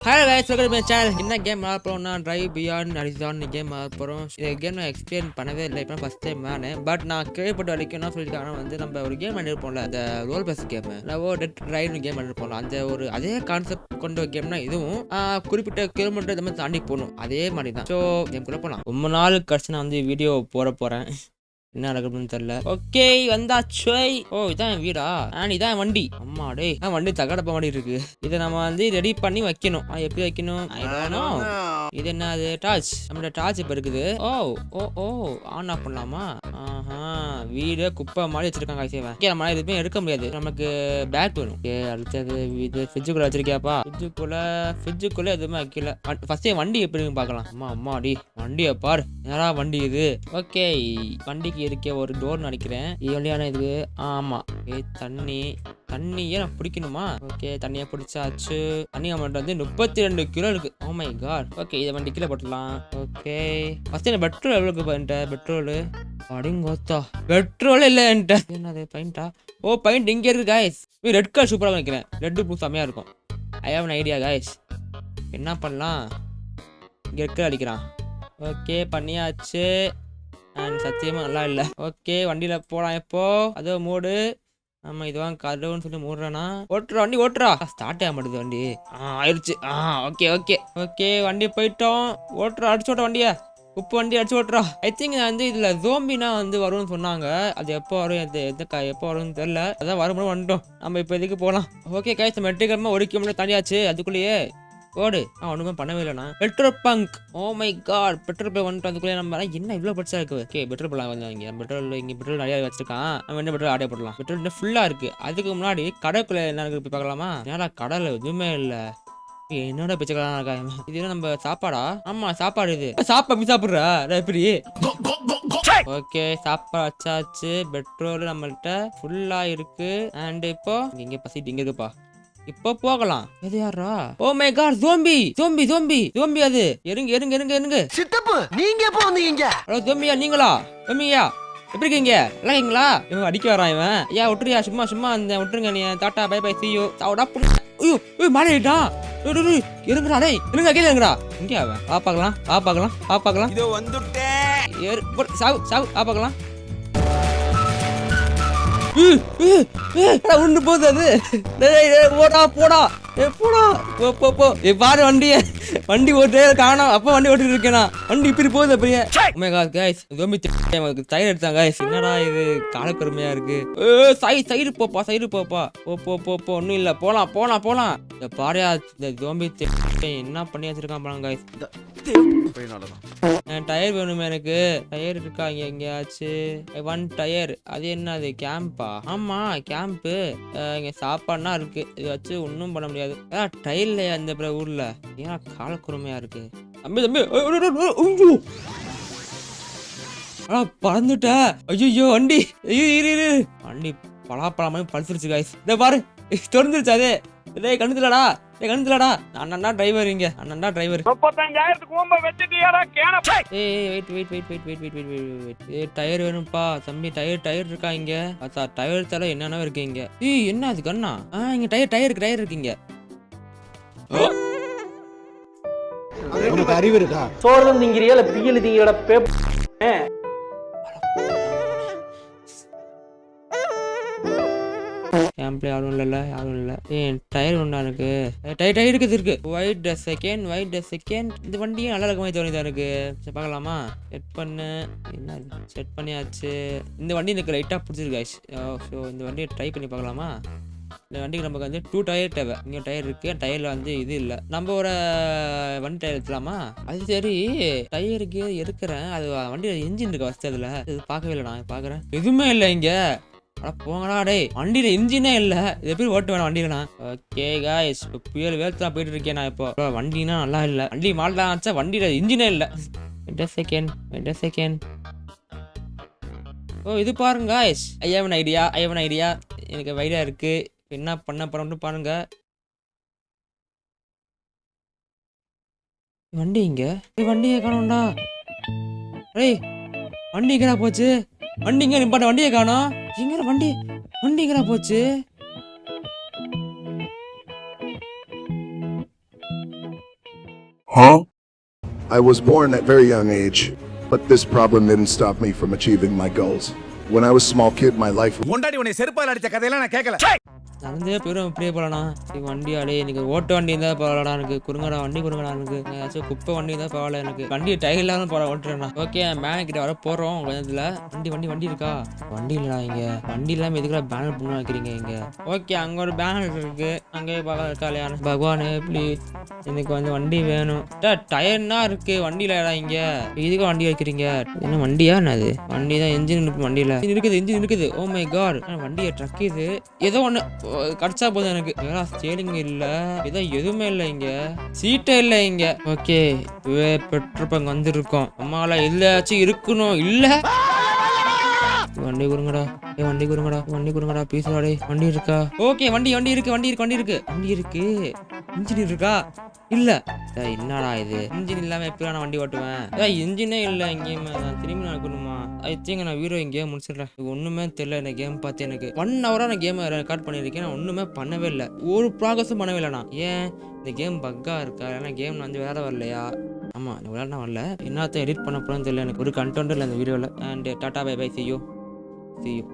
Hello guys, welcome to my channel. In the game Drive Beyond Horizon game இந்த game நான் explain பண்ணவே இல்லை. இப்போ ஃபர்ஸ்ட் டைம் நானே பட் நான் கேள்விப்பட்ட வரைக்கும் என்ன சொல்லியிருக்காங்கன்னா நம்ம ஒரு கேம் பண்ணிருப்போம்ல, அந்த role plus game dead right game பண்ணிருப்போம்ல, அந்த ஒரு அதே கான்செப்ட் கொண்ட கேம்னா இதுவும் குறிப்பிட்ட கிலோமீட்டர் இந்த மாதிரி தாண்டி போகணும், அதே மாதிரி தான். ஸோ கேம்குள்ளே போகலாம். ரொம்ப நாள் கழிச்சு நான் வந்து வீடியோ போகிறேன், என்ன நடக்குதுன்னு தெரியல. ஓகே வந்தாச்சு. ஓ இதான் வீடா? இதான் வண்டி. அம்மா டே வண்டி தகடப்ப மாதிரி இருக்கு. இதை நம்ம வந்து ரெடி பண்ணி வைக்கணும். எப்படி வைக்கணும்? இது என்ன? அது டார்ச். நம்மளோட டார்ச் இப்ப இருக்குது. ஓ ஓ ஓ ஆன் ஆஃப் பண்ணலாமா? வீடு குப்பை மாதிரி வச்சிருக்காங்க. நம்ம எதுவுமே எடுக்க முடியாது, நமக்கு பேக் வேணும். அடுத்தது இது ஃப்ரிட்ஜுக்குள்ள வச்சிருக்கியாப்பா? ஃப்ரிட்ஜுக்குள்ள எதுவுமே வைக்கல. ஃபர்ஸ்ட் வண்டி எப்படி பார்க்கலாம். அம்மாடி வண்டியை பாரு, யாரா வண்டி இது? ஓகே வண்டிக்கு இருக்க ஒரு டோர் நினைக்கிறேன். இது வழியான இது. ஆமா தண்ணியே நான் பிடிக்கணுமா? ஓகே தண்ணியை பிடிச்சாச்சு. தண்ணி அமௌண்ட் வந்து 32 கிலோ இருக்கு. ஓ மை காட். ஓகே இதை வண்டி கீழே போட்டுடலாம். ஓகே ஃபர்ஸ்ட் பெட்ரோல் எவ்வளோக்கு பண்ணிட்ட? பெட்ரோல் அடிங்கோத்தா பெட்ரோல் இல்லை என்கிட்ட. என்னது பெயிண்டா? ஓ பெயிண்ட் இங்கே இருக்கு காய்ஸ். ரெட் கலர் சூப்பராக நினைக்கிறேன். ரெட்டு பூ செம்மையாக இருக்கும். I have an idea guys. என்ன பண்ணலாம்? இங்கே ரெட் கலர் அடிக்கிறான். ஓகே பண்ணியாச்சு. சத்தியமா நல்லா இல்லை. ஓகே வண்டியில போலாம். எப்போ அதோ மூடு. ஆமா இதுவான் கதவுன்னு சொல்லி மூடுறானா? வண்டி ஸ்டார்ட் ஆக மாட்டேது வண்டி. ஆயிடுச்சு. ஓகே ஓகே ஓகே வண்டி போயிட்டோம். அடிச்சு ஓட்ட வண்டியா. உப்பு வண்டி அடிச்சு ஓட்டுறா. ஐ திங்க் வந்து இதுல ஜோம்பினா வந்து வரும்னு சொன்னாங்க. அது எப்போ வரும், எப்போ வரும்னு தெரியல. அதான் வரும்போது வந்துட்டோம். நம்ம இப்போ இதுக்கு போகலாம். ஓகே கைஸ் நம்ம 8 கிலோமீட்டர் 1 கிலோமீட்டர் தாண்டியாச்சு. அதுக்குள்ளேயே ஓடு. ஒண்ணுமே பண்ணவே இல்லைண்ணா. Petrol bunk. Oh my god petrol bunk வந்துட்டு அதுக்குள்ளே நம்ம என்ன இவ்வளோ பட்சா இருக்கு. ஓகே பெட்ரோல் பங்க் வந்து இங்கே பெட்ரோல் நிறைய வச்சிருக்கான். நம்ம என்ன பெட்ரோல் ஆர்டர் போடலாம். பெட்ரோல் இன்னும் ஃபுல்லா இருக்கு. அதுக்கு முன்னாடி கடைக்குள்ள என்ன இருக்கு போய் பார்க்கலாமா? ஏன்னா கடல எதுவுமே இல்லை. என்னோட பிச்சைக்காரன் இருக்கா? இது நம்ம சாப்பாடா? ஆமா சாப்பாடு. இது சாப்பிட்றா எப்படி? ஓகே சாப்பாடு வச்சாச்சு. பெட்ரோல் நம்மள்கிட்ட ஃபுல்லா இருக்கு. அண்ட் இப்போ இங்க பசிட்டு இங்க இருக்குப்பா. இப்போ போகலாம். எது யாரா? Oh my god zombie. அது எருங்க சித்தப்பு நீங்க எப்போ வந்தீங்க? ஹலோ ஜோம்பியா நீங்களா? ஜோம்பியா எப்படி இருக்கீங்க? நல்லா இருக்கீங்களா? இவன் அடிக்க வரான் இவன். ஐயா விட்டுறியா? சும்மா அந்த விட்டுருங்க. நீ tata bye bye see you. சாவுடா புண்ணு. ஐயோ மாலை ஏறிட்டான். இருங்கடா டேய் இருங்க கீழ இருங்கடா. இங்க அவன் பாப்பாக்கலாம். இதோ வந்துட்டேன். சாவு பாப்பாக்கலாம். ஒண்ணு போகுது அது. போடா பாரு வண்டி ஓட்டு காணோம். அப்ப வண்டி ஓட்டிட்டு இருக்கேனா? வண்டி இப்படி போகுது அப்படியே. தயிர் எடுத்தாங்க காய்ஸ். என்னடா இது காலக்கருமையா இருக்கு. சைடு போப்பா. போ ஒன்னும் இல்ல. போலாம். இந்த பாரியா இந்த ஜோம்பி என்ன பண்ணி வச்சிருக்கான் பாருங்க காய்ஸ். டயர் வேணுமே எனக்கு. டயர் இருக்கா இங்க எங்கேயாச்சு? 1 டயர். அது என்னது? கேம்பா? ஆமா கேம்ப்பு. இங்க சாப்பாடுனா இருக்கு. இது வச்சு ஒன்னும் பண்ண முடியாது. டயர் இல்லையா இந்த ஊர்ல? ஏன் காலக்குறுமையா இருக்கு? தம்பி பறந்துட்ட. ஐயோ வண்டி வண்டி பலாப்பழமே பழுத்துருச்சு காய்ஸ். இதை பாரு தொடர்ந்துருச்சு. அதே கண்டுலடா அண்ணா டிரைவர். இங்க அண்ணா டிரைவர் 35,000க்கு ஓம்ப வெச்சிட்டியாடா கேன. வெயிட் டயர் வேணும்பா தம்பி. டயர் இருக்கா இங்க? அத்தா டயர் தர என்னன்னா இருக்கு இங்க. என்ன அது கண்ணா? இங்க டயர் இருக்கீங்க. உனக்கு அறிவு இருக்கா? சோறு திங்கிறியா இல்ல பியல் திங்கிற பேப். யாரும் இல்ல. டயர் ஒண்ணா இருக்கு. டயர் இருக்கு. Wait a second. இந்த வண்டியும் நல்லா இருக்க மாதிரி தோணுதா இருக்கு. சரி பார்க்கலாமா? செட் பண்ணியாச்சு. இந்த வண்டி எனக்கு லைட்டா பிடிச்சிருக்கு गाइस. ஸோ இந்த வண்டியை ட்ரை பண்ணி பார்க்கலாமா? இந்த வண்டிக்கு நமக்கு வந்து 2 டயர் தேவை. இங்கே டயர் இருக்கு. டயர்ல வந்து இது இல்லை. நம்ம ஒரு வண்டி டயர் எடுத்துலாமா? அது சரி டயருக்கு எடுக்கிறேன். அது வண்டியில என்ஜின் இருக்கு ஃபர்ஸ்ட். அதுல இது பார்க்கவே இல்லை. நான் பார்க்குறேன் எதுவுமே இல்லை இங்க. போங்கடா டேய் வண்டியில இன்ஜினே இல்ல. இது எப்படி ஓட்டு வேணும் வண்டியில? ஓகே காய்ஸ் இப்போ புயல் வேர்த்து தான் போயிட்டு இருக்கேன் நான். இப்போ வண்டினா நல்லா இல்ல. வண்டி மாடலாம் ஆச்சா வண்டியில இன்ஜினே இல்ல. Wait a second. ஓ இது பாருங்க guys. I have an idea. எனக்கு ஐடியா இருக்கு. என்ன பண்ண போறோம்னு பாருங்க. வண்டி இங்க. வண்டியை காணோம்டா. டேய் வண்டி எங்கடா போச்சு? வண்டிங்க நிப்பாட்ட வண்டியை காணோம். எங்கடா வண்டி எங்கடா போச்சு? I was born at very young age, but this problem didn't stop me from achieving my goals. When I was a small kid, my life முண்டாடி உன்னை செருப்பால அடிச்ச கதையெல்லாம் நான் கேட்கல. நடந்தே போயிடும் இப்படியே போகலாண்ணா. சரி வண்டி அடே எனக்கு ஓட்ட வண்டி இருந்தால் பரவாயில்லடா, எனக்கு குறுங்கடா வண்டி குறுங்கடா, எனக்கு ஏதாச்சும் குப்பை வண்டி இருந்தால் பரவாயில்ல, எனக்கு வண்டி டயர் இல்லாமல் போகிற ஓட்டுறேண்ணா. ஓகே மேன் கிட்ட வர போகிறோம் கொஞ்சத்துல. வண்டி இருக்கா? வண்டி இல்லைடா இங்கே. வண்டி இல்லாமல் எதுக்குலாம் பேனர் பண்ணி வைக்கிறீங்க இங்கே? ஓகே அங்கே ஒரு பேனர் இருக்குது, அங்கேயே பார்க்க இருக்கா இல்லையா? பகவானே ப்ளீஸ் எனக்கு வந்து வண்டி வேணும். டயர்னா இருக்கு வண்டியில் இங்கே இதுக்கு வண்டி வைக்கிறீங்க? என்ன வண்டியா? என்னது வண்டி தான்? என்ஜின் இருக்கு வண்டியில், இன்ஜின் இருக்குது. ஓ மை காட், வண்டியை ட்ரக் இது ஏதோ ஒன்று கடிச்சா போதும் எனக்கு. ஸ்டேரிங் இல்ல, இதான் எதுவுமே இல்லை இங்க, சீட்டே இல்லை இங்க. ஓகே பெட்ரோல் பங்க் வந்திருக்கோம். அம்மால எல்லாச்சும் இருக்கணும். இல்ல வண்டி குறுங்கடா, வண்டி குறுங்கடா ப்ளீஸ் வாடே. வண்டி இருக்கா? ஓகே வண்டி இருக்கு. இன்ஜின் இருக்கா? இல்ல. என்னடா இது, இன்ஜின் இல்லாம எப்படி நான் வண்டி ஓட்டுவேன்? இன்ஜினே இல்ல எங்கேயுமே. திரும்பி நடக்கணுமா? ஐ திங்க் நான் வீடியோ இங்கேயே முடிச்சிடுறேன். ஒண்ணுமே தெரியல இந்த கேம் பார்த்து. எனக்கு 1 hour நான் கேம் ரெக்கார்ட் பண்ணியிருக்கேன். நான் ஒண்ணுமே பண்ணவே இல்லை, ஒரு ப்ராக்ரஸும் பண்ணவே இல்லை. நான் ஏன் இந்த கேம் பக்கா இருக்கா, ஏன்னா கேம் வந்து வேற வரலையா? ஆமா விளையாட வரல, என்னத்த எடிட் பண்ண போறேன்னு தெரியல. எனக்கு ஒரு கண்டென்ட் இல்லை இந்த வீடியோவில். And tata bye bye, see you.